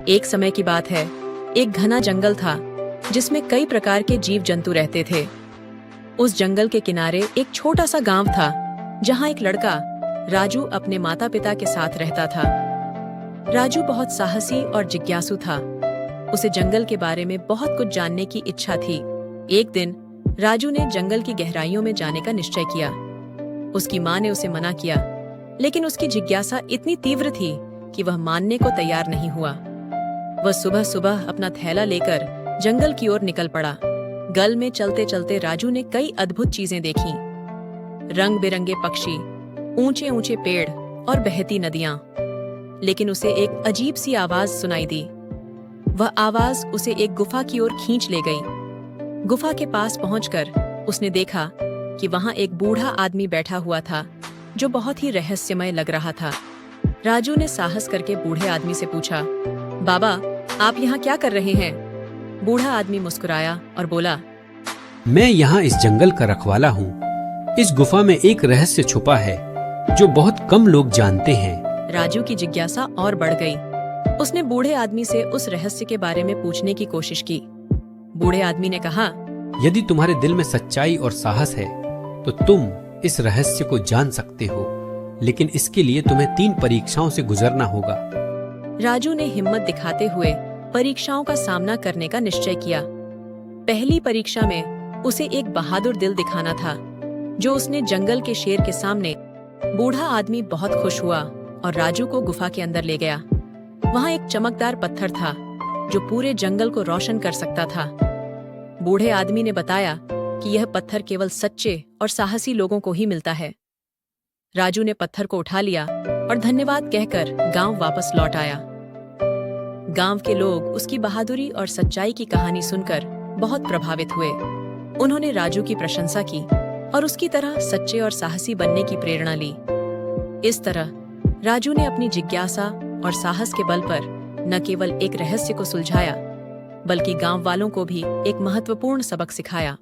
एक समय की बात है, एक घना जंगल था जिसमें कई प्रकार के जीव जंतु रहते थे। उस जंगल के किनारे एक छोटा सा गांव था जहां एक लड़का राजू अपने माता पिता के साथ रहता था। राजू बहुत साहसी और जिज्ञासु था। उसे जंगल के बारे में बहुत कुछ जानने की इच्छा थी। एक दिन राजू ने जंगल की गहराइयों में जाने का निश्चय किया। उसकी माँ ने उसे मना किया, लेकिन उसकी जिज्ञासा इतनी तीव्र थी कि वह मानने को तैयार नहीं हुआ। वह सुबह सुबह अपना थैला लेकर जंगल की ओर निकल पड़ा। गल में चलते चलते राजू ने कई अद्भुत चीजें देखीं। रंग बिरंगे पक्षी, ऊंचे ऊंचे पेड़ और बहती नदियां। लेकिन उसे एक अजीब सी आवाज सुनाई दी। वह आवाज उसे एक गुफा की ओर खींच ले गई। गुफा के पास पहुंचकर उसने देखा कि वहां एक बूढ़ा आदमी बैठा हुआ था जो बहुत ही रहस्यमय लग रहा था। राजू ने साहस करके बूढ़े आदमी से पूछा, बाबा, आप यहाँ क्या कर रहे हैं? बूढ़ा आदमी मुस्कुराया और बोला, मैं यहाँ इस जंगल का रखवाला हूँ। इस गुफा में एक रहस्य छुपा है जो बहुत कम लोग जानते हैं। राजू की जिज्ञासा और बढ़ गई। उसने बूढ़े आदमी से उस रहस्य के बारे में पूछने की कोशिश की। बूढ़े आदमी ने कहा, यदि तुम्हारे दिल में सच्चाई और साहस है तो तुम इस रहस्य को जान सकते हो, लेकिन इसके लिए तुम्हें 3 परीक्षाओं से गुजरना होगा। राजू ने हिम्मत दिखाते हुए परीक्षाओं का सामना करने का निश्चय किया। पहली परीक्षा में उसे एक बहादुर दिल दिखाना था जो उसने जंगल के शेर के सामने। बूढ़ा आदमी बहुत खुश हुआ और राजू को गुफा के अंदर ले गया। वहां एक चमकदार पत्थर था जो पूरे जंगल को रोशन कर सकता था। बूढ़े आदमी ने बताया कि यह पत्थर केवल सच्चे और साहसी लोगों को ही मिलता है। राजू ने पत्थर को उठा लिया और धन्यवाद कहकर गांव वापस लौट आया। गांव के लोग उसकी बहादुरी और सच्चाई की कहानी सुनकर बहुत प्रभावित हुए। उन्होंने राजू की प्रशंसा की और उसकी तरह सच्चे और साहसी बनने की प्रेरणा ली। इस तरह राजू ने अपनी जिज्ञासा और साहस के बल पर न केवल एक रहस्य को सुलझाया, बल्कि गांव वालों को भी एक महत्वपूर्ण सबक सिखाया।